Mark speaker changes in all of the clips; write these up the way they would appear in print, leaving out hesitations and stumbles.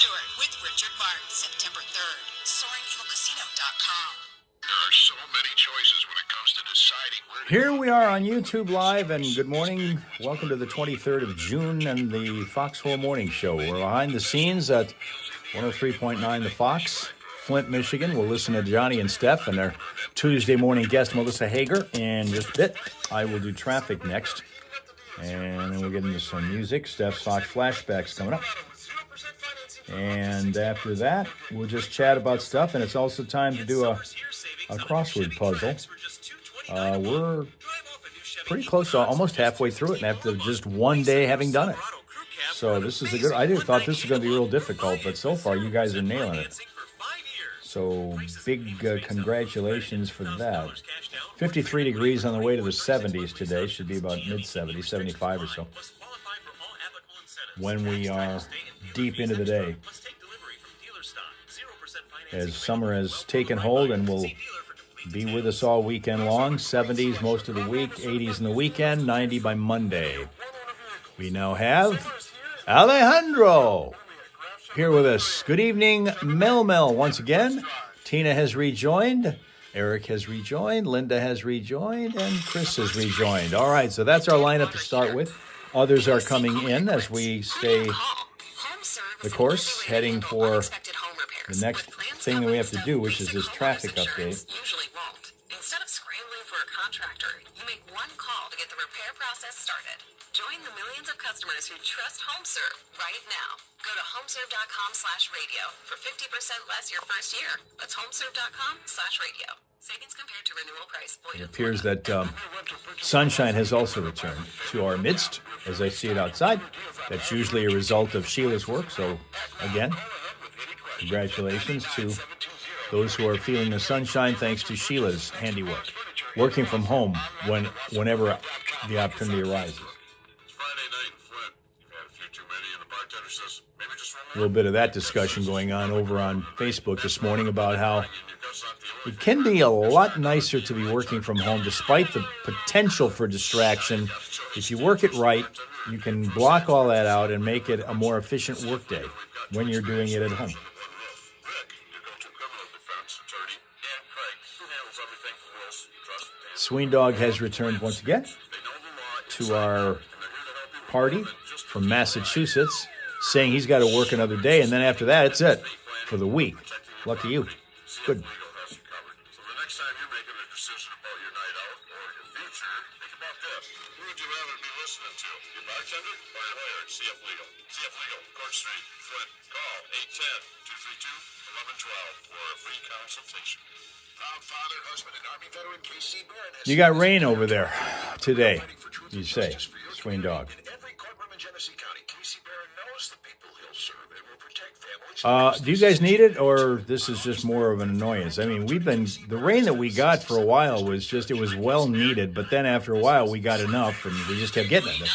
Speaker 1: Stewart with Richard Martin, September 3rd. SoaringEagleCasino.com.
Speaker 2: There are so many choices when it comes to deciding where to
Speaker 3: Here we are on YouTube Live, and good morning. Welcome to the 23rd of June and the Foxhole Morning Show. We're behind the scenes at 103.9 The Fox, Flint, Michigan. We'll listen to Johnny and Steph and their Tuesday morning guest, Melissa Hager, in just a bit. I will do traffic next, and then we'll get into some music. Steph's Fox Flashbacks coming up. And after that, we'll just chat about stuff, and it's also time to do a crossword puzzle. We're pretty close to almost halfway through it, and after just one day having done it. So this is a good, I thought this was going to be real difficult, but so far you guys are nailing it. So big congratulations for that. 53 degrees on the way to the 70s today. Should be about mid-70s, 75 or so, when we are deep into the day, as summer has taken hold and will be with us all weekend long. 70s most of the week, 80s in the weekend, 90 by Monday. We now have Alejandro here with us. Good evening, Mel once again. Tina has rejoined, Eric has rejoined, Linda has rejoined, and Chris has rejoined. All right, so that's our lineup to start with. Others are coming in as we stay the course, heading for the next thing that we have to do, which is this traffic update.
Speaker 1: Instead of scrambling for a contractor, you make one call to get the repair process started. Join the millions of customers who trust HomeServe right now. Go to homeserve.com/radio for 50% less your first year. That's homeserve.com/radio. Savings compared to renewal price.
Speaker 3: It appears that sunshine has also returned to our midst, as I see it outside. That's usually a result of Sheila's work. So, again, congratulations to those who are feeling the sunshine thanks to Sheila's handiwork. Working from home whenever the opportunity arises. A little bit of that discussion going on over on Facebook this morning about how it can be a lot nicer to be working from home despite the potential for distraction. If you work it right, you can block all that out and make it a more efficient workday when you're doing it at home. Sween Dog has returned once again to our party from Massachusetts, saying he's got to work another day, and then after that, it's it for the week. Lucky you. Good. You got rain over there today, you say, Sween Dog. Do you guys need it, or this is just more of an annoyance? I mean, the rain that we got for a while was just, it was well needed, but then after a while we got enough and we just kept getting it.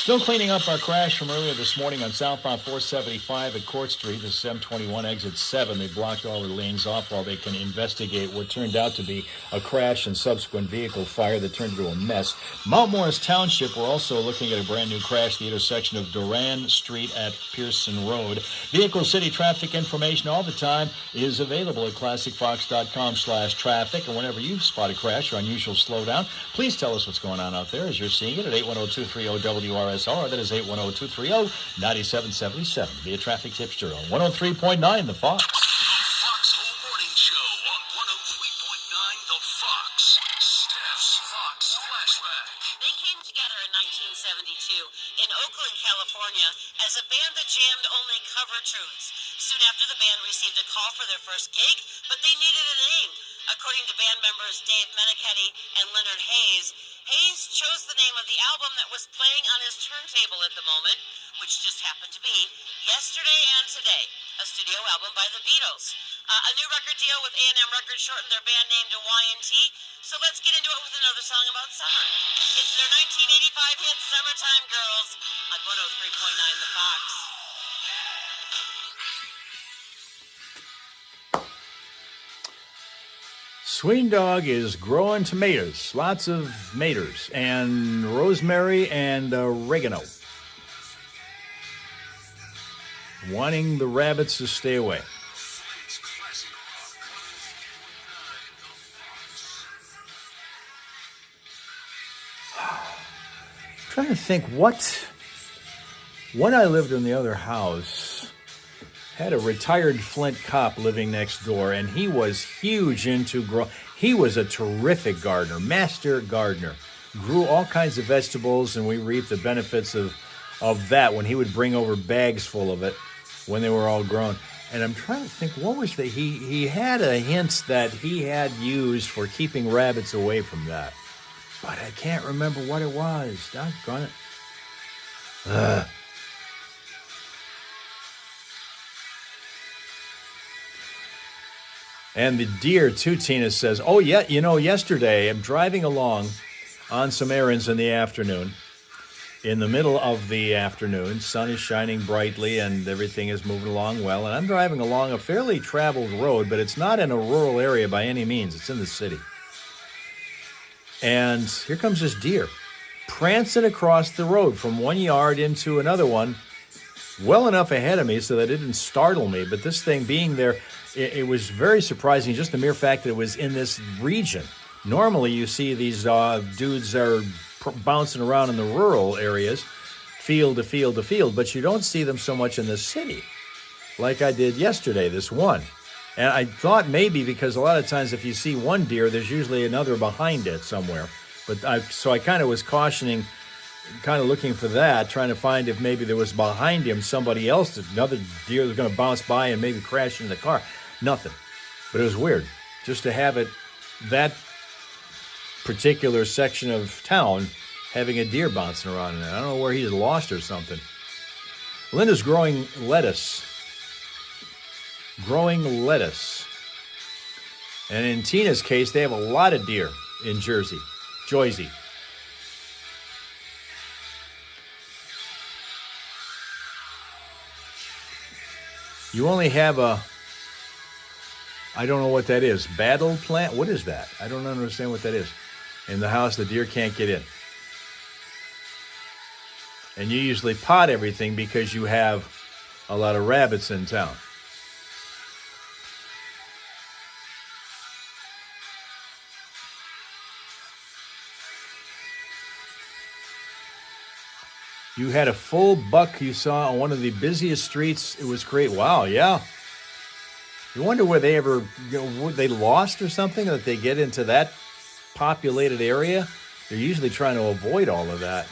Speaker 3: Still cleaning up our crash from earlier this morning on southbound 475 at Court Street. This is M21 exit 7. They blocked all the lanes off while they can investigate what turned out to be a crash and subsequent vehicle fire that turned into a mess. Mount Morris Township, we're also looking at a brand new crash, the intersection of Duran Street at Pearson Road. Vehicle City traffic information all the time is available at classicfox.com/traffic. And whenever you spot a crash or unusual slowdown, please tell us what's going on out there as you're seeing it at 810-230-WRSR. That is 810-230-9777. Be a traffic tipster on 103.9 The Fox.
Speaker 2: Foxhole Morning Show on 103.9 The Fox. Steph's Fox Flashback.
Speaker 1: They came together in 1972 in Oakland, California, as a band that jammed only cover tunes. Soon after, the band received a call for their first gig, but they needed a name. According to band members Dave Meniketti and Leonard Hayes, Hayes chose the name of the album that was playing on his turntable at the moment, which just happened to be Yesterday and Today, a studio album by the Beatles. A new record deal with A&M Records shortened their band name to Y&T, so let's get into it with another song about summer. It's their 1985 hit, Summertime Girls, on 103.9 The Fox.
Speaker 3: Sween Dog is growing tomatoes, lots of maters, and rosemary and oregano. wanting the rabbits to stay away. I'm trying to think when I lived in the other house, had a retired Flint cop living next door, and he was huge into he was a terrific gardener, master gardener. Grew all kinds of vegetables, and we reaped the benefits of that when he would bring over bags full of it when they were all grown. And I'm trying to think, what was he had a hint that he had used for keeping rabbits away from that. But I can't remember what it was. Doggone it. And the deer, too, Tina says, oh, yeah, yesterday I'm driving along on some errands in the afternoon. In the middle of the afternoon, sun is shining brightly and everything is moving along well. And I'm driving along a fairly traveled road, but it's not in a rural area by any means. It's in the city. And here comes this deer, prancing across the road from one yard into another one, well enough ahead of me so that it didn't startle me. But this thing being there, it was very surprising, just the mere fact that it was in this region. Normally you see these dudes are bouncing around in the rural areas, field to field to field, but you don't see them so much in the city like I did yesterday, this one. And I thought maybe because a lot of times if you see one deer, there's usually another behind it somewhere. So I kind of was cautioning, kind of looking for that, trying to find if maybe there was behind him somebody else, another deer that was going to bounce by and maybe crash into the car. Nothing. But it was weird just to have it, that particular section of town, having a deer bouncing around in it. I don't know where he's lost or something. Linda's growing lettuce. And in Tina's case, they have a lot of deer in Jersey. You only have I don't know what that is. Battle plant? What is that? I don't understand what that is. In the house, the deer can't get in. And you usually pot everything because you have a lot of rabbits in town. You had a full buck you saw on one of the busiest streets. It was great. Wow, yeah. You wonder where they ever, they lost or something, that they get into that populated area. They're usually trying to avoid all of that.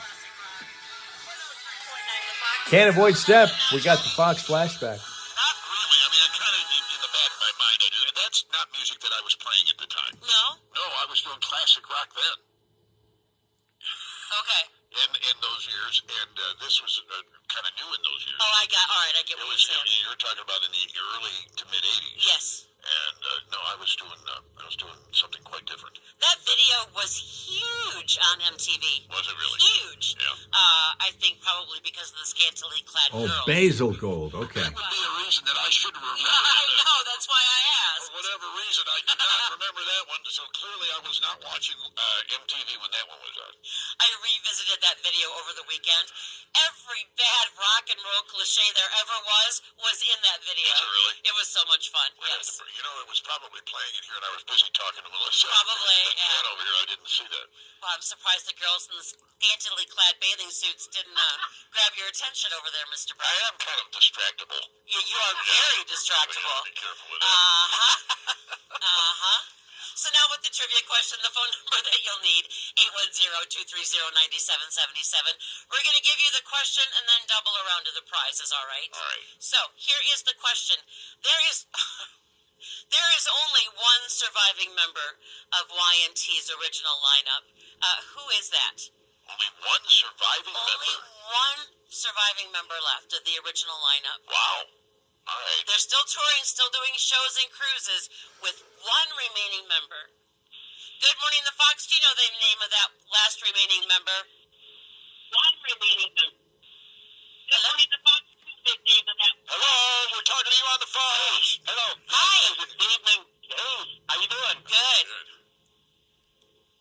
Speaker 3: Can't avoid Steph. We got the Fox flashback.
Speaker 2: Not really. I mean, I kind of, in the back of my mind, I do. That's not music that I was playing at the time.
Speaker 1: No?
Speaker 2: No, I was doing classic rock then.
Speaker 1: Okay.
Speaker 2: In those years, and this was kind of new in those years.
Speaker 1: Oh, all right, I get what you're saying.
Speaker 2: You were talking about in the early to mid 80s.
Speaker 1: Yes.
Speaker 2: And no, I was doing something quite different.
Speaker 1: That video was huge on MTV.
Speaker 2: Was it really?
Speaker 1: Huge.
Speaker 2: Yeah.
Speaker 1: I think probably because of the scantily clad girls.
Speaker 3: Basil Gold. Okay.
Speaker 2: That would be a reason that I should remember.
Speaker 1: I know, that's why I asked.
Speaker 2: For whatever reason, I did not remember that one, so clearly I was not watching MTV when that one was on.
Speaker 1: I revisited that video over the weekend. Every bad rock and roll cliche there ever was in that video.
Speaker 2: Was it really?
Speaker 1: It was so much fun. Yes.
Speaker 2: You know, it was probably playing in here, and I was busy talking to Melissa.
Speaker 1: Probably,
Speaker 2: yeah.
Speaker 1: yeah.
Speaker 2: Over here, I didn't see that.
Speaker 1: Well, I'm surprised the girls in the scantily clad bathing suits didn't grab your attention over there, Mr. Brown.
Speaker 2: I am kind of distractible.
Speaker 1: You are very distractible.
Speaker 2: Be careful with that.
Speaker 1: So now with the trivia question, the phone number that you'll need, 810-230-9777. We're going to give you the question and then double around to the prizes, all right?
Speaker 2: All right.
Speaker 1: So here is the question. There is only one surviving member of Y&T's original lineup. Who is that?
Speaker 2: Only one surviving member?
Speaker 1: Only one surviving member left of the original lineup.
Speaker 2: Wow. All right.
Speaker 1: They're still touring, still doing shows and cruises with one remaining member. Good morning, the Fox. Do you know the name of that last remaining member? One remaining member. Good morning, the Fox. The name of that.
Speaker 2: Hello, we're talking to you on the phone. Hello.
Speaker 1: Hi.
Speaker 2: Good evening. Hey, how you doing?
Speaker 1: Good.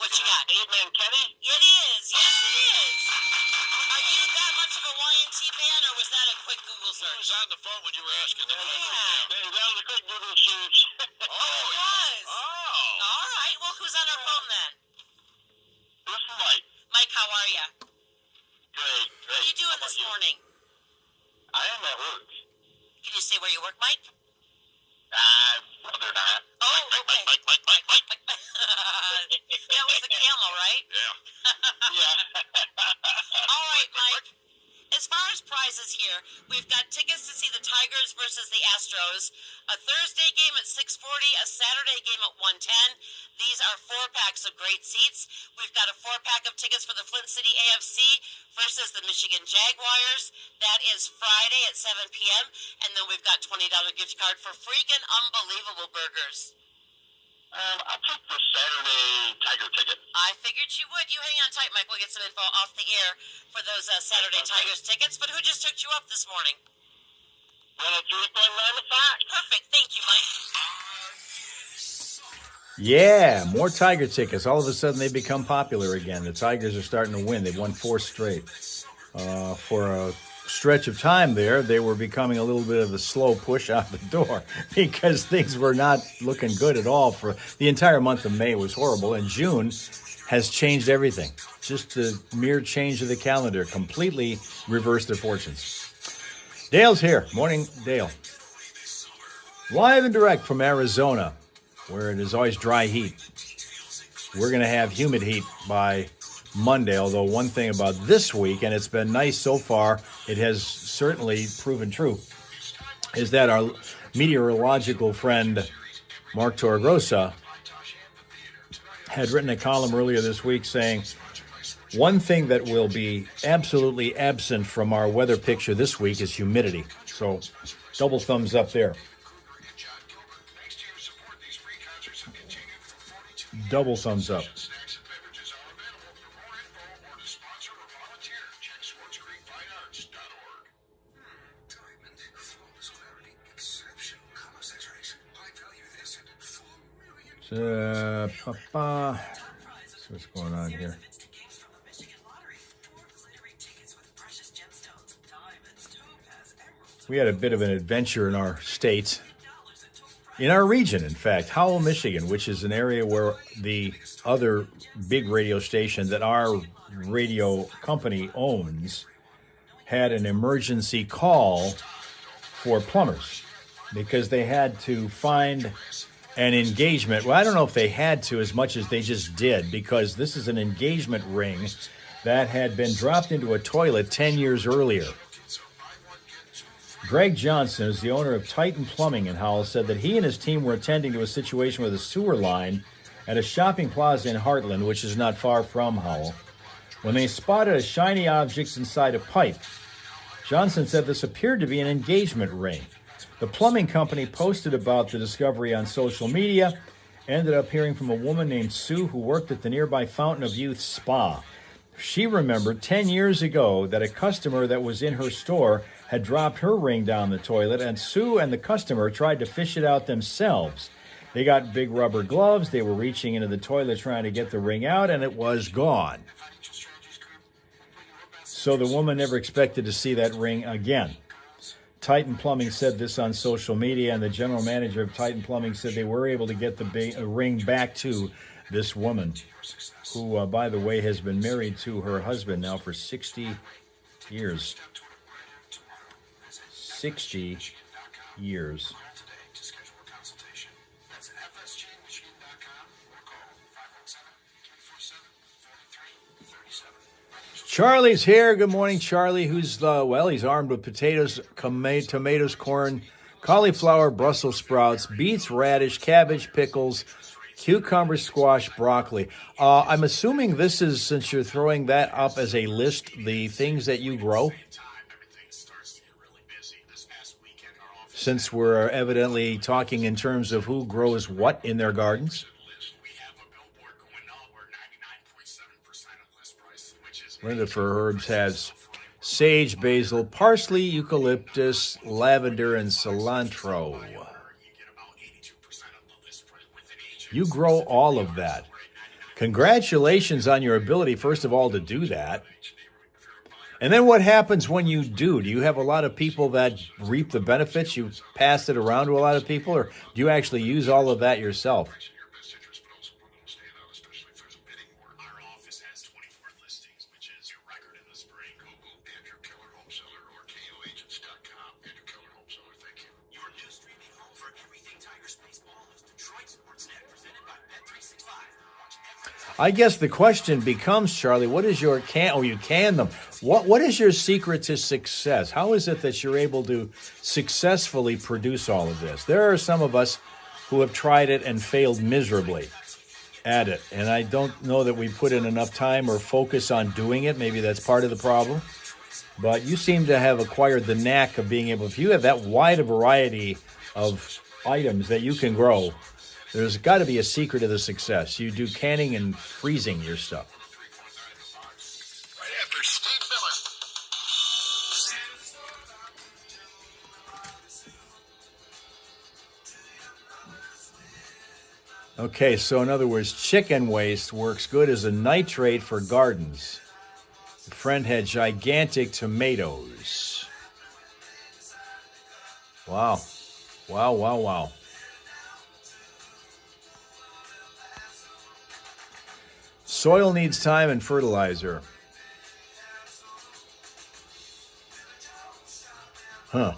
Speaker 1: What you got?
Speaker 2: Evening, Kenny?
Speaker 1: It is. Yes, it is. Are you that much of a Y&T ban, or was that a quick Google
Speaker 2: Who
Speaker 1: search?
Speaker 2: was on the phone when you were asking that?
Speaker 1: Yeah.
Speaker 4: That was a quick Google search.
Speaker 1: It was.
Speaker 2: Oh.
Speaker 1: All right. Well, who's on our phone then?
Speaker 4: This is Mike.
Speaker 1: Mike, how are you?
Speaker 4: Great.
Speaker 1: What are you doing
Speaker 4: How about
Speaker 1: this
Speaker 4: you?
Speaker 1: morning?
Speaker 4: I am at work.
Speaker 1: Can you say where you work, Mike?
Speaker 4: Rather not.
Speaker 1: Oh, okay.
Speaker 2: Mike.
Speaker 1: That was the camel, right?
Speaker 2: Yeah.
Speaker 4: Yeah.
Speaker 1: All right, Mike. As far as prizes here, we've got tickets to see the Tigers versus the Astros, a Thursday game at 6:40, a Saturday game at 1:10. These are 4-packs of great seats. We've got a 4-pack of tickets for the Flint City AFC versus the Michigan Jaguars. That is Friday at 7 p.m. And then we've got $20 gift card for freaking unbelievable burgers.
Speaker 4: I'll take the Saturday Tiger ticket.
Speaker 1: I figured you would. You hang on tight, Mike. We'll get some info off the air for those Saturday Tigers tickets. But who just hooked you up this morning?
Speaker 4: 103.9 The Fox.
Speaker 1: Perfect. Thank you, Mike.
Speaker 3: Yeah, more Tiger tickets. All of a sudden, they become popular again. The Tigers are starting to win. They've won 4 straight. For a stretch of time there, they were becoming a little bit of a slow push out the door because things were not looking good at all. For the entire month of May was horrible, and June has changed everything. Just the mere change of the calendar completely reversed their fortunes. Dale's here. Morning, Dale. Live and direct from Arizona, where it is always dry heat. We're going to have humid heat by Monday, although one thing about this week, and it's been nice so far, it has certainly proven true, is that our meteorological friend Mark Torregrossa had written a column earlier this week saying one thing that will be absolutely absent from our weather picture this week is humidity. So double thumbs up there. Double thumbs up. See what's going on here. We had a bit of an adventure in our state, in our region, in fact, Howell, Michigan, which is an area where the other big radio station that our radio company owns had an emergency call for plumbers because they had to find an engagement. Well, I don't know if they had to as much as they just did, because this is an engagement ring that had been dropped into a toilet 10 years earlier. Greg Johnson, who's the owner of Titan Plumbing in Howell, said that he and his team were attending to a situation with a sewer line at a shopping plaza in Heartland, which is not far from Howell, when they spotted a shiny object inside a pipe. Johnson said this appeared to be an engagement ring. The plumbing company posted about the discovery on social media, ended up hearing from a woman named Sue who worked at the nearby Fountain of Youth Spa. She remembered 10 years ago that a customer that was in her store had dropped her ring down the toilet, and Sue and the customer tried to fish it out themselves. They got big rubber gloves. They were reaching into the toilet trying to get the ring out, and it was gone. So the woman never expected to see that ring again. Titan Plumbing said this on social media, and the general manager of Titan Plumbing said they were able to get the ring back to this woman, who, by the way, has been married to her husband now for 60 years. 60 years. Charlie's here. Good morning, Charlie. Who's he's armed with potatoes, tomatoes, corn, cauliflower, Brussels sprouts, beets, radish, cabbage, pickles, cucumber, squash, broccoli. I'm assuming this is, since you're throwing that up as a list, the things that you grow? Since we're evidently talking in terms of who grows what in their gardens? Linda for Herbs has sage, basil, parsley, eucalyptus, lavender, and cilantro. You grow all of that. Congratulations on your ability, first of all, to do that. And then what happens when you do? Do you have a lot of people that reap the benefits? You pass it around to a lot of people, or do you actually use all of that yourself? I guess the question becomes, Charlie, what is your you can them. What is your secret to success? How is it that you're able to successfully produce all of this? There are some of us who have tried it and failed miserably at it. And I don't know that we put in enough time or focus on doing it. Maybe that's part of the problem. But you seem to have acquired the knack of being able, if you have that wide a variety of items that you can grow, there's got to be a secret to the success. You do canning and freezing your stuff.
Speaker 2: Right after Steve Miller.
Speaker 3: Okay, so in other words, chicken waste works good as a nitrate for gardens. A friend had gigantic tomatoes. Wow. Wow, wow, wow. Soil needs time and fertilizer. Huh.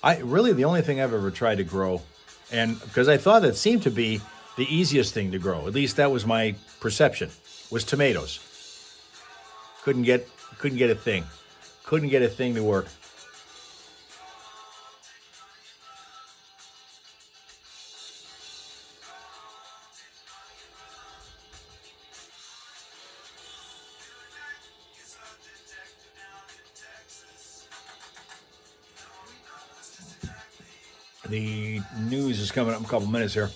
Speaker 3: The only thing I've ever tried to grow, and because I thought it seemed to be the easiest thing to grow, at least that was my perception, was tomatoes. Couldn't get a thing. Couldn't get a thing to work. The news is coming up in a couple minutes here.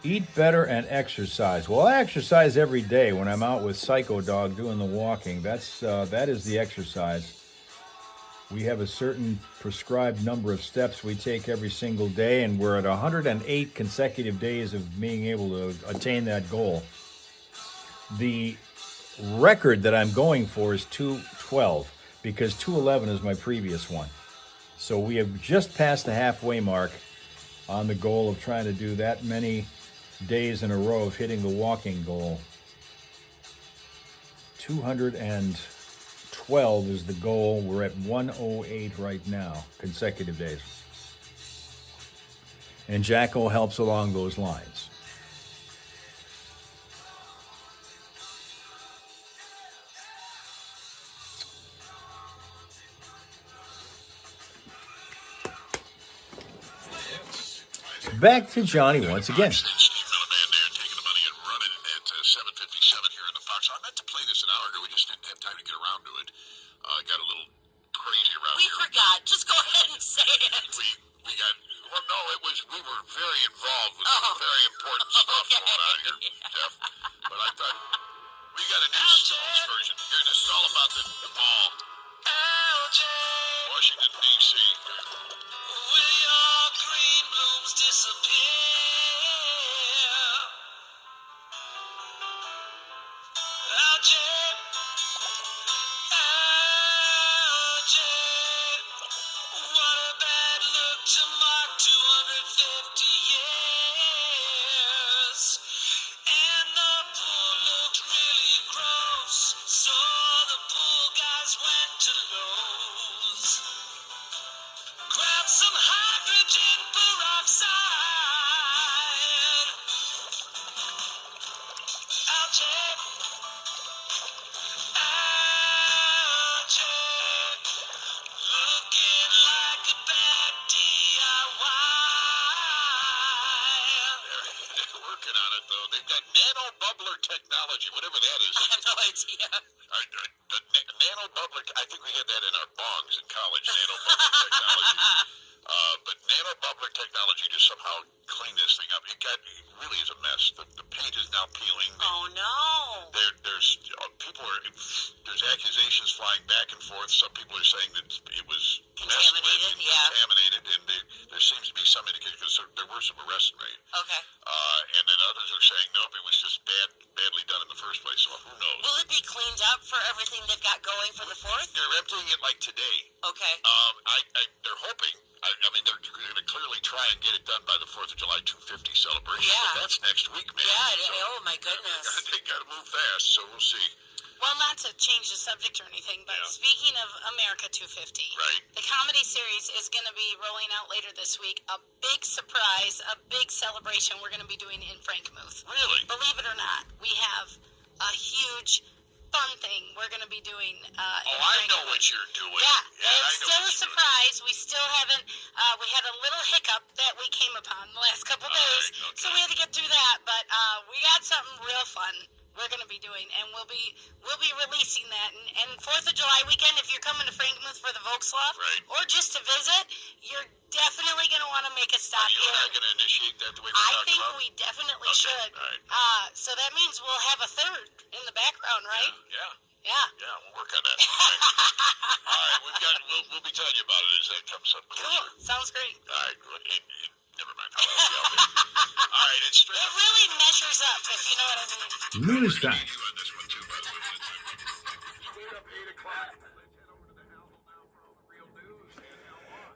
Speaker 3: Eat better and exercise. Well, I exercise every day when I'm out with Psycho Dog doing the walking. That is the exercise. We have a certain prescribed number of steps we take every single day, and we're at 108 consecutive days of being able to attain that goal. The record that I'm going for is 212 because 211 is my previous one. So we have just passed the halfway mark on the goal of trying to do that many days in a row of hitting the walking goal. 212 is the goal. We're at 108 right now, consecutive days. And Jacko helps along those lines. Back to Johnny once again.
Speaker 2: Steve Miller Band there taking the money and running it at 7:57 here in the Fox. I meant to play this an hour ago. We just didn't have time to get around to it. Got a little crazy around
Speaker 1: We
Speaker 2: here.
Speaker 1: forgot. Just go ahead and say it.
Speaker 2: We got, well, no, we were very involved with some very important stuff going on here, Jeff. But I thought, we got a new Stones version. Here, this is all about the ball. Washington, D.C.
Speaker 1: Will your green blooms disappear? Algae, what a bad look to mark 250 years. And the pool looked really gross, so the pool guys went to Lowe's. Grab some hydrogen peroxide. Algae. Looking like a bad DIY.
Speaker 2: They're working on it, though. They've got nano bubbler technology, whatever that is.
Speaker 1: I have no idea.
Speaker 2: The nano bubbler, I think we had that in our bongs in college, nano bubbler technology. But nano Bubbler technology to somehow clean this thing up. It really is a mess. The paint is now peeling.
Speaker 1: Oh no!
Speaker 2: There's accusations flying back and forth. Some people are saying that it was
Speaker 1: Contaminated.
Speaker 2: contaminated, and there seems to be some indication because there were some arrests made.
Speaker 1: Okay.
Speaker 2: And then others are saying nope, it was just badly done in the first place. So who knows?
Speaker 1: Will it be cleaned up for everything they've got going for the 4th?
Speaker 2: They're emptying it like today.
Speaker 1: Okay.
Speaker 2: They're hoping. I mean, they're going to clearly try and get it done by the 4th of July 250 celebration.
Speaker 1: Yeah.
Speaker 2: But that's next week, man.
Speaker 1: Yeah.
Speaker 2: So
Speaker 1: Oh my goodness.
Speaker 2: They got to move fast. So we'll see.
Speaker 5: Well, not to change the subject or anything, but speaking of America 250,
Speaker 2: right.
Speaker 5: The comedy series is going to be rolling out later this week. A big surprise, a big celebration we're going to be doing in Frankenmuth.
Speaker 2: Really?
Speaker 5: Believe it or not, we have a huge fun thing we're going to be doing.
Speaker 2: I know what you're doing.
Speaker 5: Yeah, it's still a surprise. We still haven't. We had a little hiccup that we came upon the last couple days,
Speaker 2: right, okay.
Speaker 5: so we had to get through that. But we got something real fun we're going to be doing, and we'll be releasing that. And 4th of July weekend, if you're coming to Frankenmuth for the Volksloft,
Speaker 2: right.
Speaker 5: or just to visit, you're definitely going to want to make a stop
Speaker 2: You
Speaker 5: here.
Speaker 2: and I going to initiate that the way we
Speaker 5: I
Speaker 2: talked
Speaker 5: think
Speaker 2: about?
Speaker 5: we definitely
Speaker 2: Okay,
Speaker 5: should.
Speaker 2: all right.
Speaker 5: So that means we'll have a third in the background, right?
Speaker 2: Yeah.
Speaker 5: Yeah.
Speaker 2: Yeah, we'll work on that. All right, we'll be telling you about it as that comes up closer.
Speaker 5: Cool. Sounds great.
Speaker 2: All right, never mind. All right, it's straight
Speaker 5: It
Speaker 2: up.
Speaker 5: really measures up, if you know what I mean.
Speaker 3: News time.
Speaker 2: You on this one too, by the way. Straight up 8 o'clock. Let's head over to the Hal now for all the real news. And Hal Maas.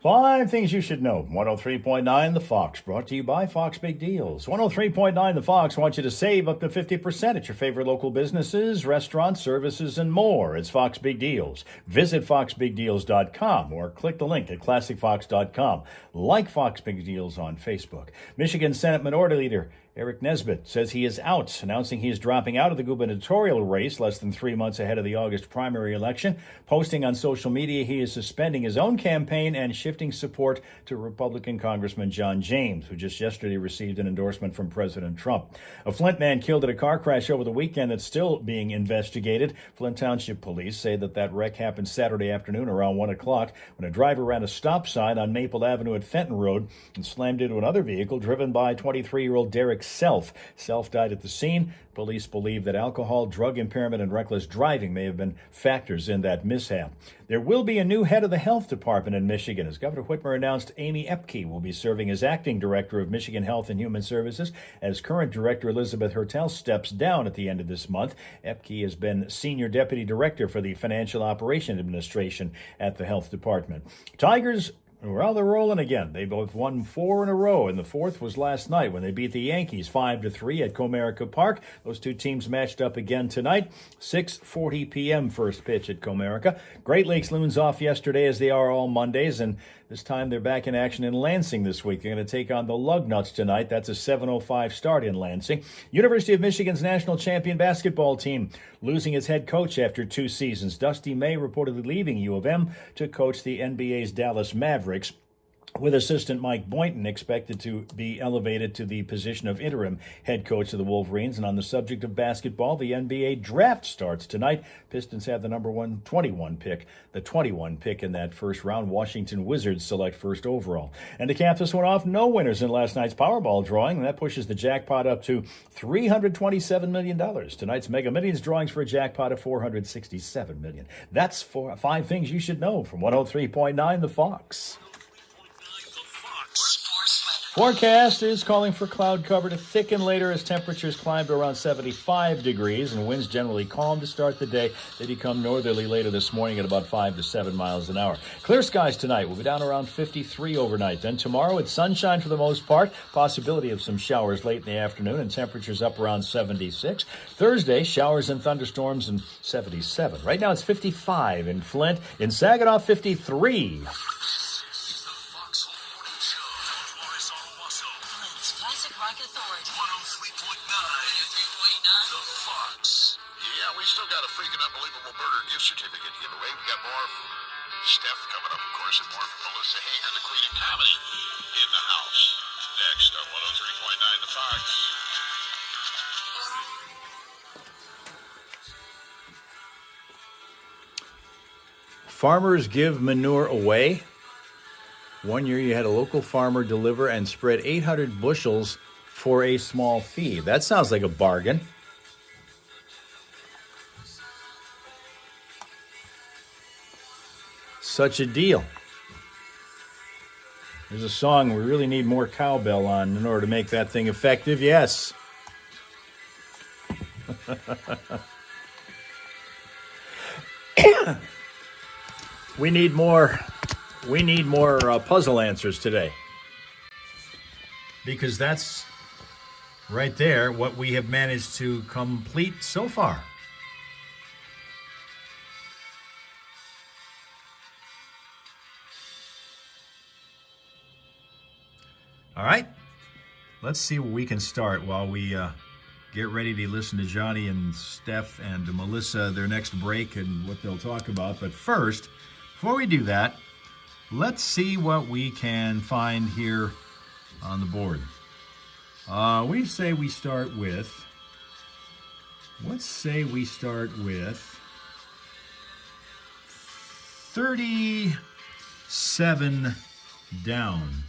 Speaker 3: 5 things you should know. 103.9 The Fox, brought to you by Fox Big Deals. 103.9 The Fox wants you to save up to 50% at your favorite local businesses, restaurants, services, and more. It's Fox Big Deals. Visit foxbigdeals.com or click the link at classicfox.com. Like Fox Big Deals on Facebook. Michigan Senate Minority Leader Eric Nesbitt says he is out, announcing he is dropping out of the gubernatorial race less than 3 months ahead of the August primary election. Posting on social media, he is suspending his own campaign and shifting support to Republican Congressman John James, who just yesterday received an endorsement from President Trump. A Flint man killed at a car crash over the weekend that's still being investigated. Flint Township police say that wreck happened Saturday afternoon around 1 o'clock when a driver ran a stop sign on Maple Avenue at Fenton Road and slammed into another vehicle driven by 23-year-old Derek Self. Self died at the scene. Police believe that alcohol, drug impairment, and reckless driving may have been factors in that mishap. There will be a new head of the health department in Michigan. As Governor Whitmer announced, Amy Epke will be serving as acting director of Michigan Health and Human Services as current director Elizabeth Hertel steps down at the end of this month. Epke has been senior deputy director for the Financial Operation Administration at the health department. Tigers, well, they're rolling again. They both won 4 in a row, and the 4th was last night when they beat the Yankees 5-3 at Comerica Park. Those two teams matched up again tonight. 6:40 p.m. first pitch at Comerica. Great Lakes loons off yesterday, as they are all Mondays, and this time they're back in action in Lansing this week. They're going to take on the Lugnuts tonight. That's a 7:05 start in Lansing. University of Michigan's national champion basketball team losing its head coach after 2 seasons. Dusty May reportedly leaving U of M to coach the NBA's Dallas Mavericks, with assistant Mike Boynton expected to be elevated to the position of interim head coach of the Wolverines. And on the subject of basketball, the NBA draft starts tonight. Pistons have the number 21 pick, the 21 pick in that first round. Washington Wizards select first overall. And to cap this one off, no winners in last night's Powerball drawing, and that pushes the jackpot up to $327 million. Tonight's Mega Millions drawings for a jackpot of $467 million. That's 5 things you should know from 103.9 The Fox. Forecast is calling for cloud cover to thicken later as temperatures climb to around 75 degrees and winds generally calm to start the day. They become northerly later this morning at about 5 to 7 miles an hour. Clear skies tonight. We'll be down around 53 overnight. Then tomorrow it's sunshine for the most part. Possibility of some showers late in the afternoon and temperatures up around 76. Thursday, showers and thunderstorms and 77. Right now it's 55 in Flint. In Saginaw, 53.
Speaker 1: Classic Rock Authority.
Speaker 2: 103.9. The Fox. Yeah, we still got a freaking unbelievable burger gift certificate to give away. We got more from Steph coming up, of course, and more from Melissa Hager, the queen of comedy, in the house. Next on 103.9 The Fox.
Speaker 3: Farmers give manure away. One year you had a local farmer deliver and spread 800 bushels for a small fee. That sounds like a bargain. Such a deal. There's a song we really need more cowbell on in order to make that thing effective. Yes. We need more puzzle answers today. Because that's right there what we have managed to complete so far. All right, let's see where we can start while we get ready to listen to Johnny and Steph and Melissa, their next break and what they'll talk about. But first, before we do that, let's see what we can find here on the board. We say we start with, let's say we start with 37 down.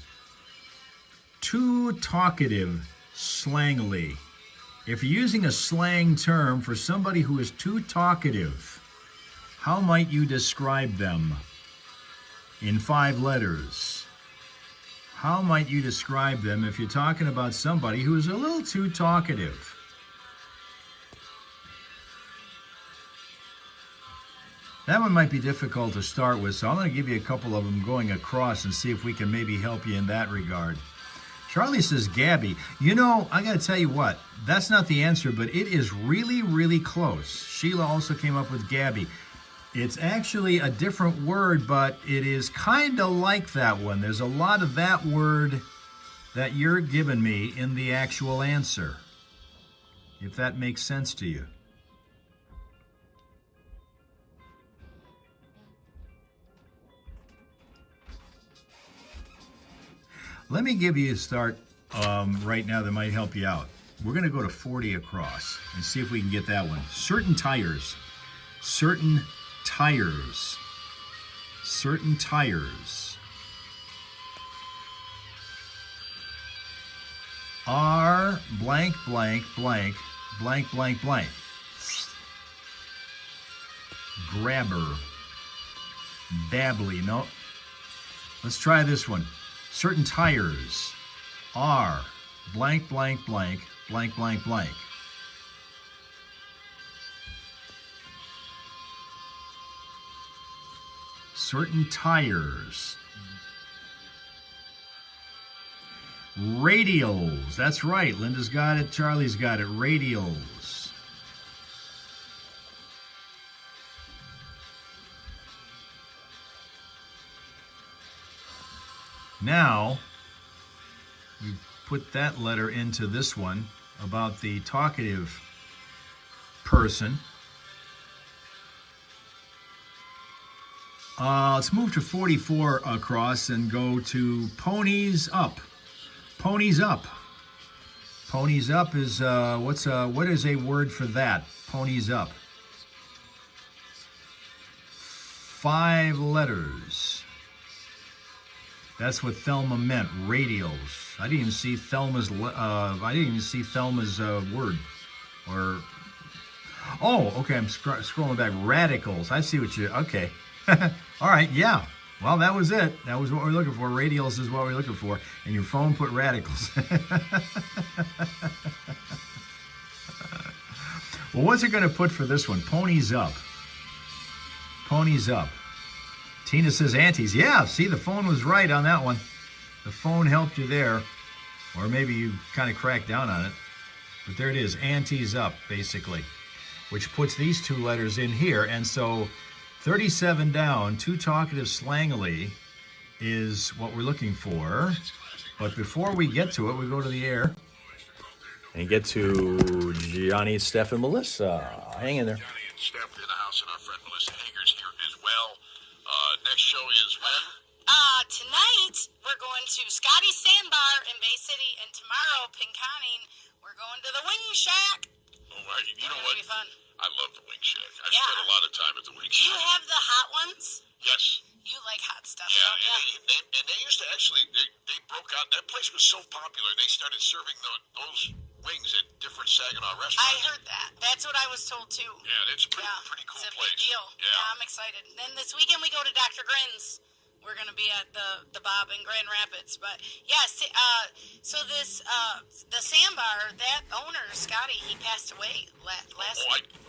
Speaker 3: Too talkative, slangily. If you're using a slang term for somebody who is too talkative, how might you describe them in 5 letters? How might you describe them if you're talking about somebody who is a little too talkative? That one might be difficult to start with, so I'm going to give you a couple of them going across and see if we can maybe help you in that regard. Charlie says Gabby. You know, I got to tell you what, that's not the answer, but it is really, really close. Sheila also came up with Gabby. It's actually a different word, but it is kind of like that one. There's a lot of that word that you're giving me in the actual answer, if that makes sense to you. Let me give you a start right now that might help you out. We're going to go to 40 across and see if we can get that one. Certain tires. Certain tires. Certain tires. Are blank, blank, blank, blank, blank, blank. Grabber. Babbly. No. Let's try this one. Certain tires are blank, blank, blank, blank, blank, blank. Certain tires. Radials. That's right. Linda's got it. Charlie's got it. Radials. Now, we put that letter into this one about the talkative person. Let's move to 44 across and go to ponies up. Ponies up. Ponies up is, what is a word for that? Ponies up. 5 letters. That's what Thelma meant. Radials. I didn't even see Thelma's. Word. Or. Oh, okay. I'm scrolling back. Radicals. I see what you. Okay. All right. Yeah. Well, that was it. That was what we're looking for. Radials is what we're looking for. And your phone put radicals. Well, what's it going to put for this one? Ponies up. Ponies up. Tina says aunties. Yeah, see, the phone was right on that one. The phone helped you there. Or maybe you kind of cracked down on it. But there it is, aunties up, basically. Which puts these 2 letters in here. And so 37 down, too talkative slangily is what we're looking for. But before we get to it, we go to the air. And get to Johnny, Steph, and Melissa. Hang in there.
Speaker 2: Johnny and Steph in the house, and our friend Melissa Hager's here as well. Next show is when?
Speaker 5: Tonight, we're going to Scotty's Sandbar in Bay City, and tomorrow, Pinconning, we're going to the Wing Shack.
Speaker 2: Oh, you know what?
Speaker 5: It'll be fun.
Speaker 2: I love the Wing Shack. I spent a lot of time at the Wing
Speaker 5: Do you
Speaker 2: Shack.
Speaker 5: have the hot ones?
Speaker 2: Yes.
Speaker 5: You like hot stuff,
Speaker 2: Yeah,
Speaker 5: don't you?
Speaker 2: and they used to actually, they broke out. That place was so popular, they started serving those wings at different Saginaw
Speaker 5: I
Speaker 2: restaurants.
Speaker 5: heard that. That's what I was told too.
Speaker 2: Yeah, it's a pretty cool
Speaker 5: it's a
Speaker 2: place.
Speaker 5: big deal.
Speaker 2: Yeah.
Speaker 5: I'm excited. Then this weekend we go to Dr. Grin's. We're going to be at the Bob in Grand Rapids. But, yes, so this, the Sandbar, that owner, Scotty, he passed away last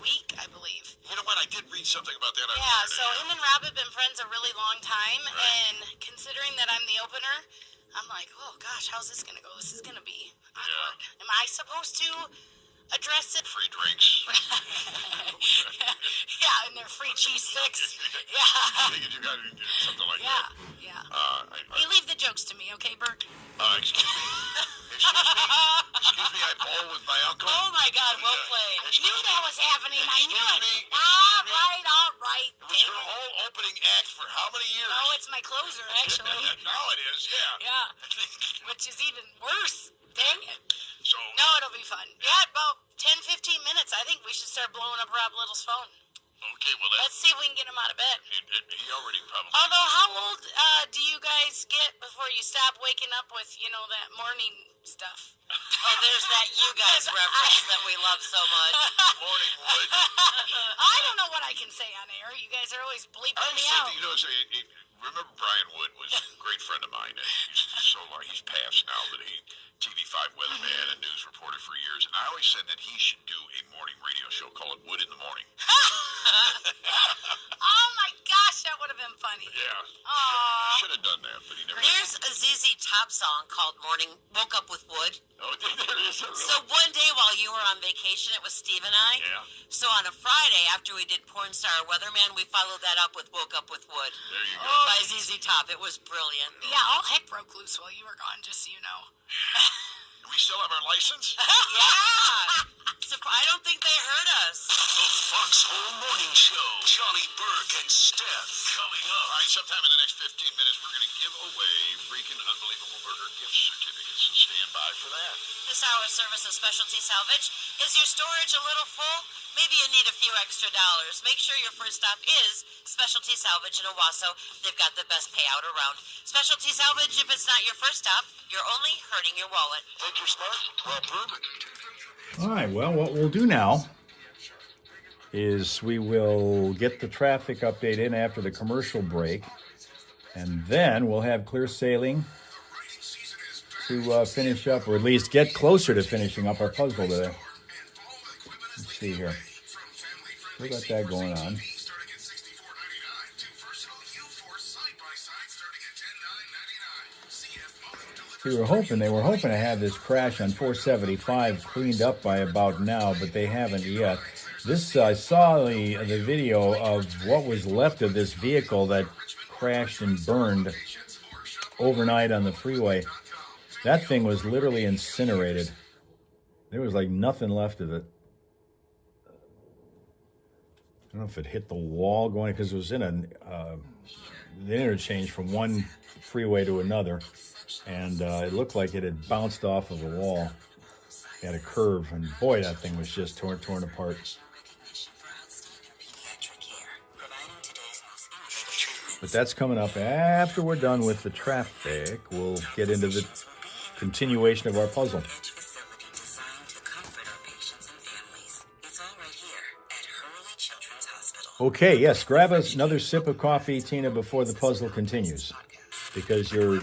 Speaker 5: week, I believe.
Speaker 2: You know what? I did read something about that.
Speaker 5: Yeah, so him and Rob have been friends a really long time.
Speaker 2: Right.
Speaker 5: And considering that I'm the opener, I'm like, oh, gosh, how's this going to go? This is going to be awkward.
Speaker 2: Yeah.
Speaker 5: Am I supposed to address it?
Speaker 2: Free drinks.
Speaker 5: Yeah, and their free cheese sticks. Yeah.
Speaker 2: I think you got to do something like that.
Speaker 5: Yeah.
Speaker 2: I
Speaker 5: You leave the jokes to me, okay, Bert?
Speaker 2: excuse me. Excuse me, I bowl with my uncle.
Speaker 1: Oh my God, well played.
Speaker 5: I knew that was happening. I knew it.
Speaker 2: Excuse me.
Speaker 5: All right.
Speaker 2: It was her whole opening act for how many years?
Speaker 5: No, it's my closer, actually.
Speaker 2: Now it is, yeah.
Speaker 5: Yeah. Which is even worse. Dang it.
Speaker 2: So,
Speaker 5: No, it'll be fun. Yeah, about 10, 15 minutes. I think we should start blowing up Rob Little's phone.
Speaker 2: okay, well,
Speaker 5: Let's see if we can get him out of bed.
Speaker 2: he already probably...
Speaker 5: Although, how old do you guys get before you stop waking up with, that morning stuff?
Speaker 1: Oh, there's that you guys reference that we love so much.
Speaker 2: Morning wood.
Speaker 5: I don't know what I can say on air. You guys are always bleeping
Speaker 2: I
Speaker 5: me
Speaker 2: said
Speaker 5: out.
Speaker 2: that, remember Brian Wood was a great friend of mine, and he's passed now, but TV5 weatherman and news reporter for years, and I always said that he should do a morning radio show called Wood in the Morning.
Speaker 5: Oh my gosh, that would have been funny.
Speaker 2: Yeah.
Speaker 5: Aw.
Speaker 2: Should have done that, but he never
Speaker 1: There's a ZZ Top song called Woke Up with Wood.
Speaker 2: Oh, there is a real...
Speaker 1: So one day while you were on vacation, it was Steve and I.
Speaker 2: Yeah.
Speaker 1: So on a Friday, after we did Porn Star Weatherman, we followed that up with Woke Up with Wood
Speaker 2: There you go.
Speaker 1: by ZZ Top. It was brilliant.
Speaker 5: Yeah, all heck broke loose while you were gone, just so you know.
Speaker 2: Do we still have our license?
Speaker 1: Yeah. I don't think they heard us.
Speaker 6: The Foxhole Morning Show. Charlie Burke and Steph coming
Speaker 2: All
Speaker 6: up.
Speaker 2: right, sometime in the next 15 minutes, we're going to give away freaking unbelievable burger gift certificates, so stand by for that.
Speaker 1: This hour's service of Specialty Salvage. Is your storage a little full? Maybe you need a few extra dollars. Make sure your first stop is Specialty Salvage in Owasso. They've got the best payout around. Specialty Salvage, if it's not your first stop, you're only hurting your wallet.
Speaker 2: Think you're smart? Well, prove it.
Speaker 3: All right, well, what we'll do now is we will get the traffic update in after the commercial break, and then we'll have clear sailing to finish up, or at least get closer to finishing up our puzzle today. Let's see here. We got that going on. They were hoping to have this crash on 475 cleaned up by about now, but they haven't yet. This I saw the video of what was left of this vehicle that crashed and burned overnight on the freeway. That thing was literally incinerated. There was like nothing left of it. I don't know if it hit the wall going, because it was in the interchange from one freeway to another, and it looked like it had bounced off of a wall. It had a curve, and boy, that thing was just torn apart. But that's coming up after we're done with the traffic. We'll get into the continuation of our puzzle. Okay, yes, grab us another sip of coffee, Tina, before the puzzle continues, because your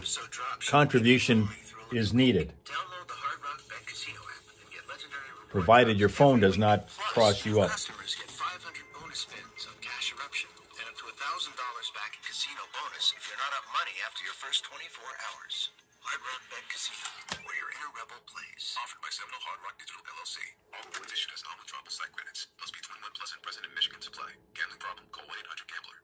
Speaker 3: contribution is needed, provided your phone does not cross you up.
Speaker 6: Customers get 500 bonus spins on Cash Eruption and up to $1,000 back in casino bonus if you're not up money after your first 24 hours. Hard Rock Bet Casino, where your inner rebel plays.
Speaker 7: Offered by Seminole Hard Rock Digital LLC. All rewards issued as non-withdrawable site credits. Must be 21 plus and present in Michigan to play. Gambling problem? Call 1-800-GAMBLER.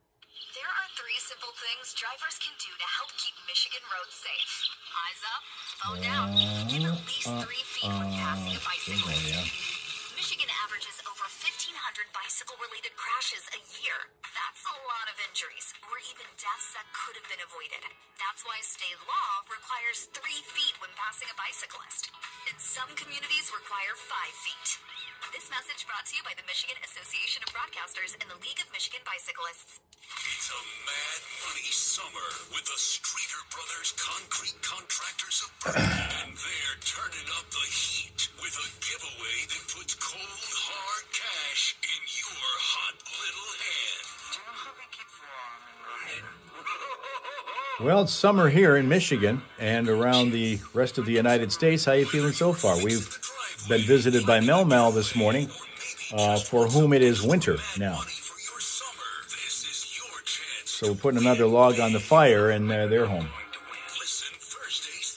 Speaker 8: There are 3 simple things drivers can do to help keep Michigan roads safe. Eyes up, phone down, keep at least 3 feet when passing a bicyclist. Michigan averages over 1,500 bicycle-related crashes a year. That's a lot of injuries, or even deaths that could have been avoided. That's why state law requires 3 feet when passing a bicyclist. And some communities require 5 feet. This message brought to you by the Michigan Association of Broadcasters and the League of Michigan Bicyclists.
Speaker 9: It's a mad money summer with the Streeter Brothers Concrete Contractors of Berkeley. And they're turning up the heat with a giveaway that puts cold, hard cash in your hot little hand.
Speaker 3: Well, it's summer here in Michigan and around the rest of the United States. How you feeling so far? We've been visited by Mel Mal this morning, for whom it is winter now. So we're putting another log on the fire, and they're home.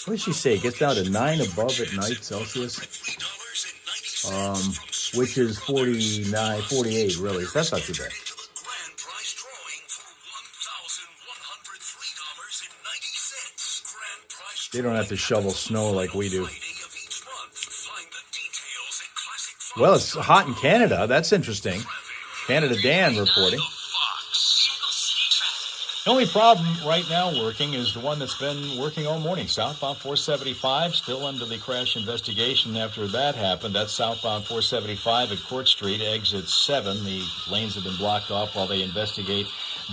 Speaker 3: What did she say? It gets down to 9 above at night Celsius, which is 49, 48, really. That's not too bad. They don't have to shovel snow like we do. Well, it's hot in Canada. That's interesting. Canada Dan reporting. The only problem right now working is the one that's been working all morning. Southbound 475, still under the crash investigation after that happened. That's southbound 475 at Court Street, exit 7. The lanes have been blocked off while they investigate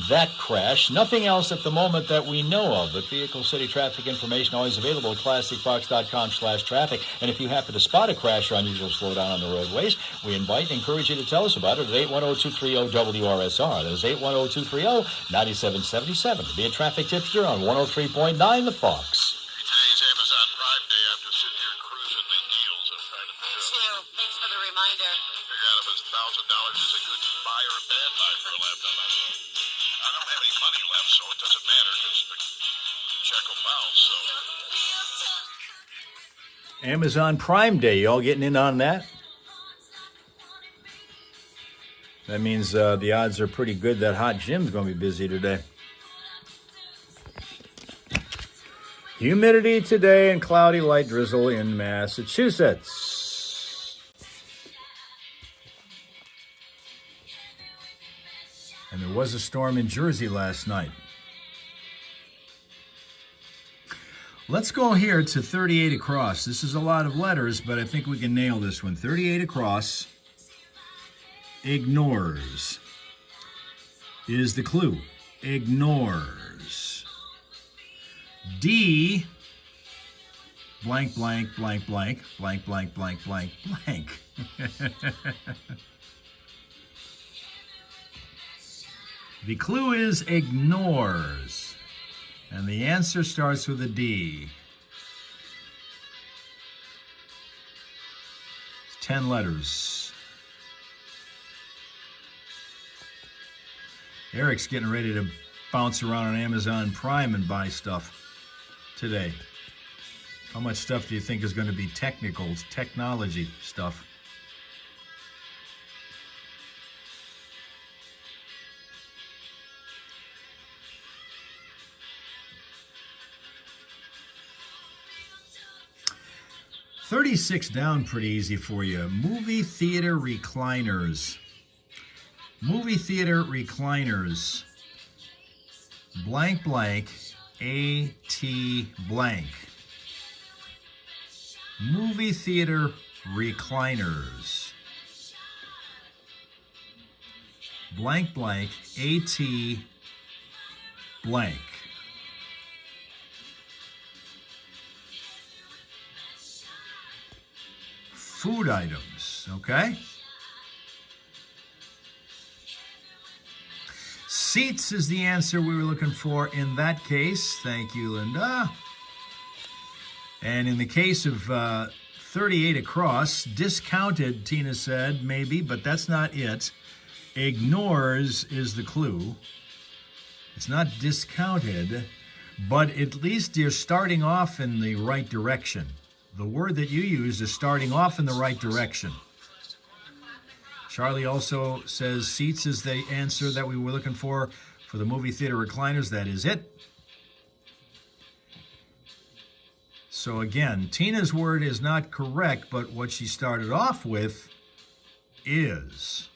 Speaker 3: that crash. Nothing else at the moment that we know of, but Vehicle City traffic information always available at classicfox.com/traffic. And if you happen to spot a crash or unusual slowdown on the roadways, we invite and encourage you to tell us about it at 810-230-WRSR. That is 810-230-9777. To be a traffic tipster on 103.9 The Fox.
Speaker 2: Today's Amazon Prime Day. I'm just sitting here cruising the deals. I'm trying to figure out.
Speaker 1: Thanks for the reminder.
Speaker 2: Figure out if $1,000 is a good buy or a bad buy for a laptop. I don't have any money left, so it doesn't matter because the check will bounce. So.
Speaker 3: Amazon Prime Day. Y'all getting in on that? That means the odds are pretty good that Hot Jim's going to be busy today. Humidity today and cloudy light drizzle in Massachusetts. And there was a storm in Jersey last night. Let's go here to 38 across. This is a lot of letters, but I think we can nail this one. 38 across. Ignores is the clue. Ignores. D, blank, blank, blank, blank, blank, blank, blank, blank, blank. The clue is ignores. And the answer starts with a D. It's 10 letters. Eric's getting ready to bounce around on Amazon Prime and buy stuff today. How much stuff do you think is going to be technology stuff? $36 down, pretty easy for you. Movie theater recliners. Movie theater recliners. Blank, blank, A-T blank. Movie theater recliners. Blank, blank, A-T blank. Food items, okay? Seats is the answer we were looking for in that case. Thank you, Linda. And in the case of 38 across, discounted, Tina said, maybe, but that's not it. Ignores is the clue. It's not discounted, but at least you're starting off in the right direction. The word that you use is starting off in the right direction. Charlie also says seats is the answer that we were looking for the movie theater recliners. That is it. So again, Tina's word is not correct, but what she started off with is.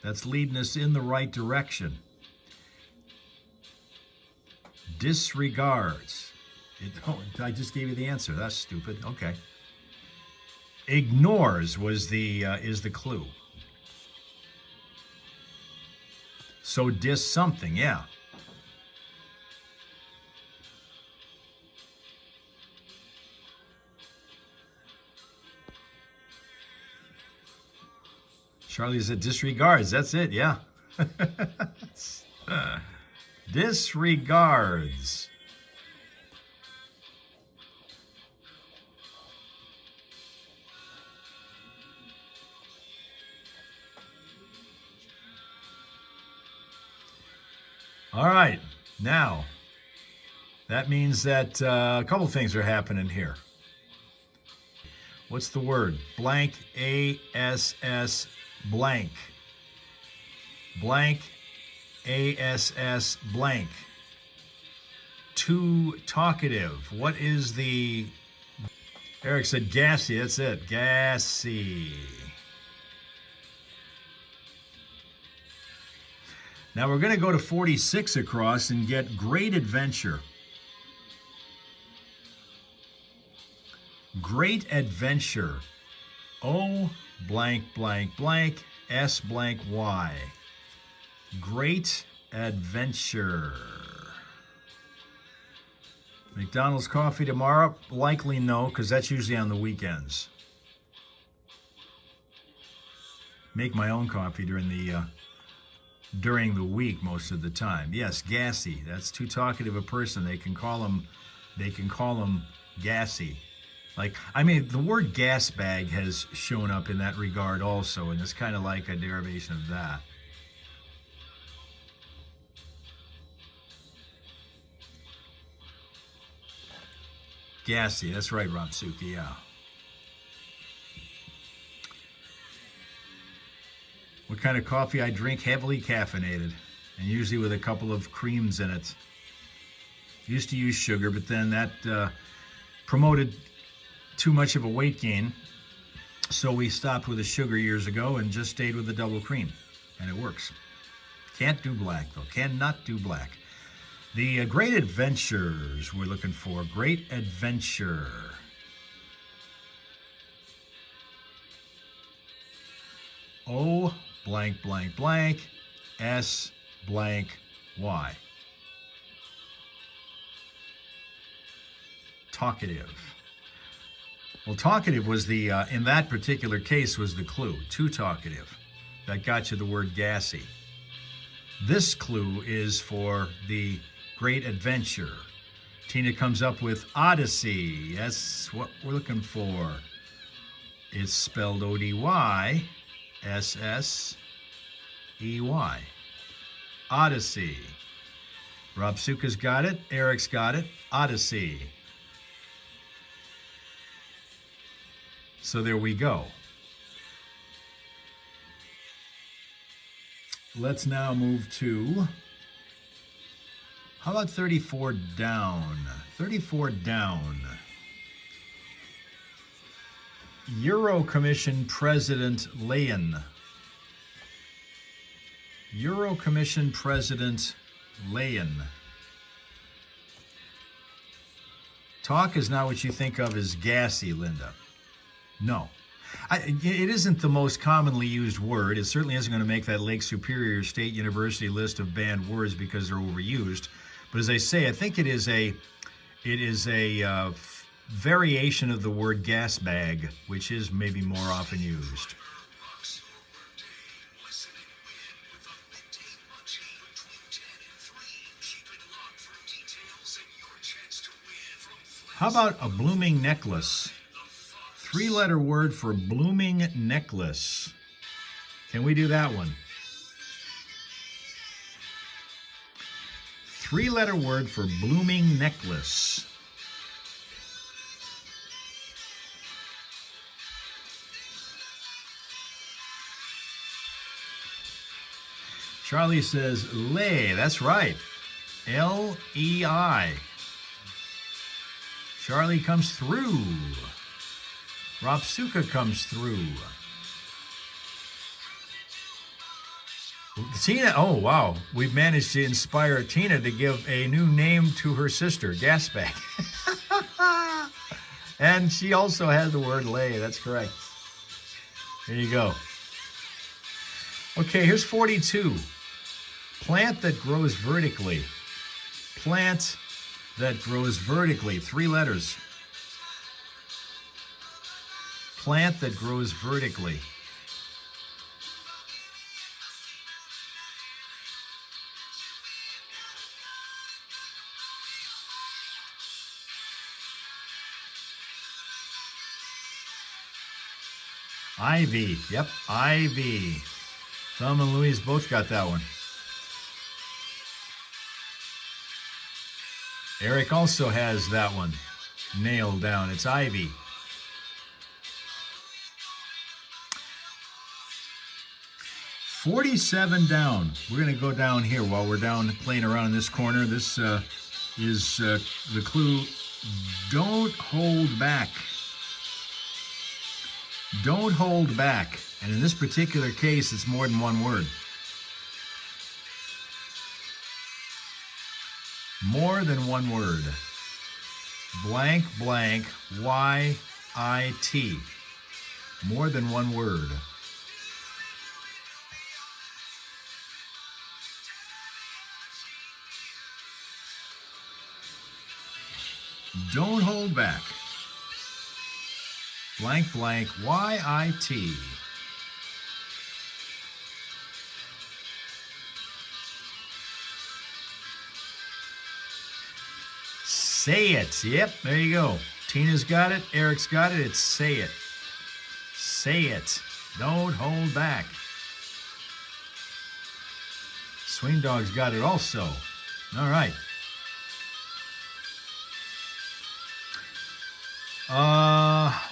Speaker 3: That's leading us in the right direction. Disregards. I just gave you the answer. That's stupid. Okay. Ignores was is the clue. So dis something, yeah. Charlie said disregards. That's it, yeah. Disregards. All right, now, that means that a couple things are happening here. What's the word? Blank, A-S-S, blank. Blank, A-S-S, blank. Too talkative. What is the... Eric said gassy, that's it. Gassy. Now we're going to go to 46 across and get great adventure. Great adventure. O blank blank blank S blank Y. Great adventure. McDonald's coffee tomorrow? Likely no, because that's usually on the weekends. Make my own coffee during the week most of the time. Yes, gassy. That's too talkative a person. They can call them gassy. Like, I mean, the word gas bag has shown up in that regard also, and it's kind of like a derivation of that. Gassy, that's right, Rapsuki, yeah. What kind of coffee I drink? Heavily caffeinated, and usually with a couple of creams in it. Used to use sugar, but then that promoted too much of a weight gain, so we stopped with the sugar years ago and just stayed with the double cream, and it works. Can't do black, though. Cannot do black. The great adventures we're looking for. Great adventure. O blank blank blank S blank Y. Talkative. Well, talkative was the, in that particular case, was the clue. Too talkative. That got you the word gassy. This clue is for the great adventure. Tina comes up with Odyssey. That's what we're looking for. It's spelled O-D-Y, S-S-E-Y. Odyssey. Robsuka's got it. Eric's got it. Odyssey. So there we go. Let's now move to, how about 34 down? 34 down. Euro Commission President Leyen. Euro Commission President Leyen. Talk is not what you think of as gassy, Linda. No. It isn't the most commonly used word. It certainly isn't going to make that Lake Superior State University list of banned words because they're overused. But as I say, I think it is a variation of the word gas bag, which is maybe more often used. How about a blooming necklace? Three-letter word for blooming necklace. Can we do that one? Three-letter word for blooming necklace. Charlie says lei. That's right. L-E-I. Charlie comes through. Robsuka comes through. Tina, oh wow, we've managed to inspire Tina to give a new name to her sister, Gasbag. And she also has the word lay, that's correct. There you go. Okay, here's 42. Plant that grows vertically. Plant that grows vertically, 3 letters. Plant that grows vertically. Ivy. Yep, Ivy. Thumb and Louise both got that one. Eric also has that one nailed down. It's Ivy. $47 down. We're going to go down here while we're down playing around in this corner. This is the clue. Don't hold back. Don't hold back. And in this particular case, it's more than one word. More than one word. Blank, blank, Y-I-T. More than one word. Don't hold back. Blank, blank, Y-I-T. Say it. Yep, there you go. Tina's got it. Eric's got it. It's say it. Say it. Don't hold back. Swing Dog's got it also. All right.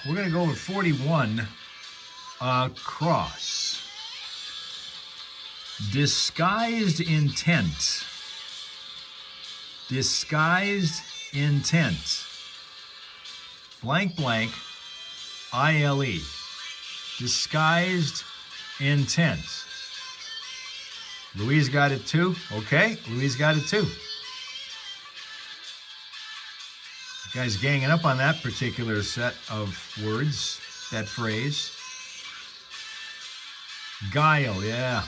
Speaker 3: We're going to go with 41. Cross. Disguised intent. Disguised intent. Blank, blank, I-L-E. Disguised intent. Louise got it too. Okay, Louise got it too. You guys ganging up on that particular set of words, that phrase. Guile, yeah.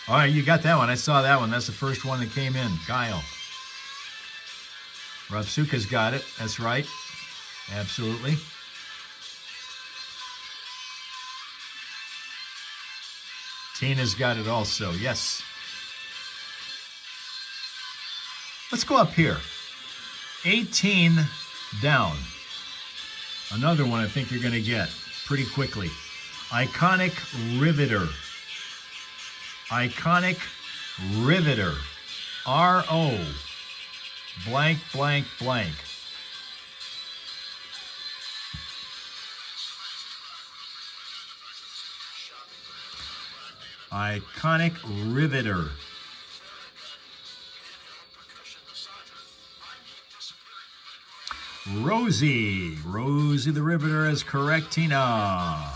Speaker 3: All right, you got that one. I saw that one. That's the first one that came in. Guile. Rapsuka's got it. That's right. Absolutely. Tina's got it also. Yes. Let's go up here. 18 down. Another one I think you're going to get pretty quickly. Iconic Riveter. Iconic Riveter. R-O. Blank, blank, blank. Iconic Riveter. Rosie. Rosie the Riveter is correct, Tina.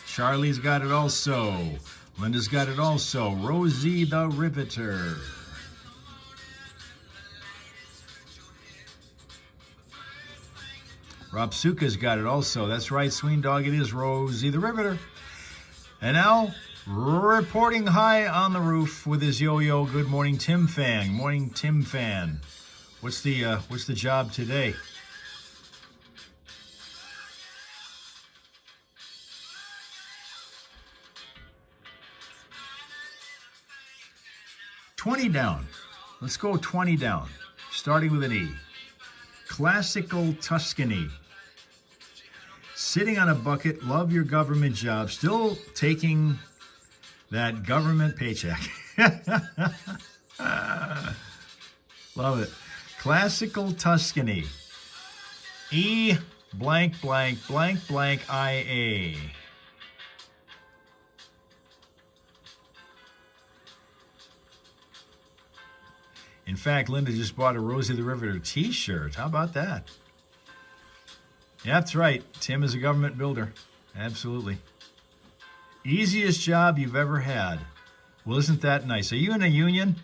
Speaker 3: Charlie's got it also. Linda's got it also. Rosie the Riveter. Rapsuka's got it also. That's right, Sween Dog. It is Rosie the Riveter. And now, reporting high on the roof with his yo-yo. Good morning, Tim Fan. Morning, Tim Fan. What's the job today? $20 down. Let's go 20 down. Starting with an E. Classical Tuscany. Sitting on a bucket, love your government job, still taking that government paycheck. Love it. Classical Tuscany. E blank blank blank blank IA. In fact, Linda just bought a Rosie the Riveter t-shirt. How about that? Yeah, that's right. Tim is a government builder. Absolutely. Easiest job you've ever had. Well, isn't that nice? Are you in a union?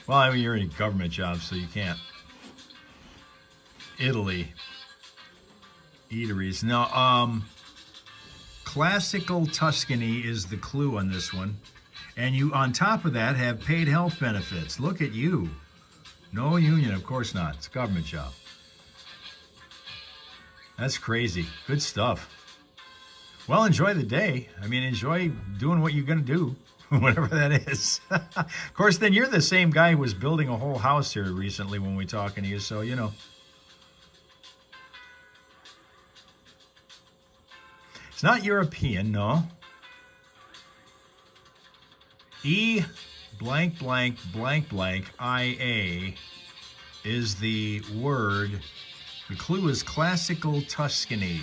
Speaker 3: Well, I mean, you're in a government job, so you can't. Italy. Eateries. Now, Classical Tuscany is the clue on this one. And you, on top of that, have paid health benefits. Look at you. No union, of course not. It's a government job. That's crazy. Good stuff. Well, enjoy the day. I mean, enjoy doing what you're going to do, whatever that is. Of course, then you're the same guy who was building a whole house here recently when we were talking to you, so, you know. It's not European, no. E blank blank blank blank IA is the word. The clue is classical Tuscany.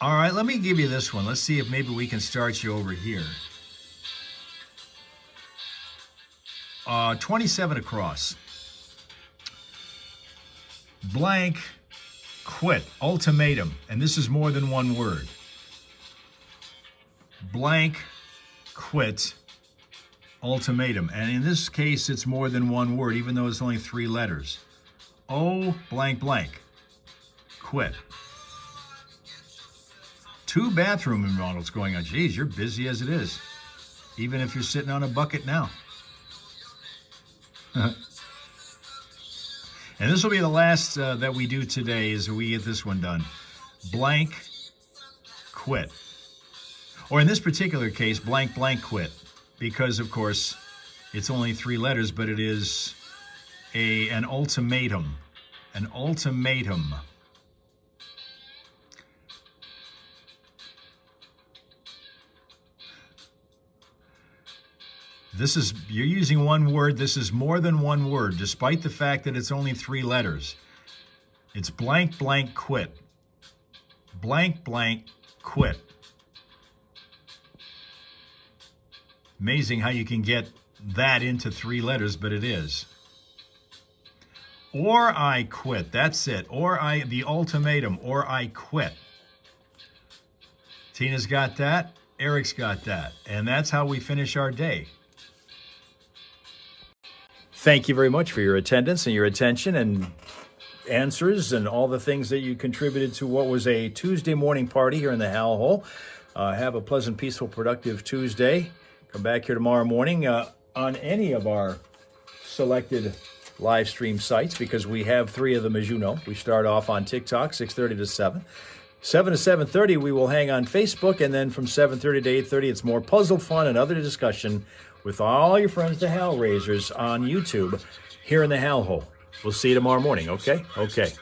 Speaker 3: All right, let me give you this one. Let's see if maybe we can start you over here. 27 across. Blank, quit, ultimatum. And this is more than one word. Blank, quit, ultimatum. And in this case, it's more than one word, even though it's only 3 letters. O blank blank, quit. 2 bathroom remodels going on. Geez, you're busy as it is, even if you're sitting on a bucket now. And this will be the last that we do today, is we get this one done. Blank, quit. Or in this particular case, blank, blank, quit. Because, of course, it's only 3 letters, but it is an ultimatum. An ultimatum. You're using one word. This is more than one word, despite the fact that it's only 3 letters. It's blank, blank, quit. Blank, blank, quit. Amazing how you can get that into 3 letters, but it is. Or I quit. That's it. The ultimatum. Or I quit. Tina's got that. Eric's got that. And that's how we finish our day. Thank you very much for your attendance and your attention and answers and all the things that you contributed to what was a Tuesday morning party here in the Hal Hole. Have a pleasant, peaceful, productive Tuesday. Come back here tomorrow morning on any of our selected live stream sites, because we have 3 of them, as you know. We start off on TikTok, 6:30 to 7. 7 to 7:30, we will hang on Facebook, and then from 7:30 to 8:30, it's more puzzle fun and other discussion with all your friends, the Hal Raisers, on YouTube here in the Hal Hole. We'll see you tomorrow morning, okay? Okay.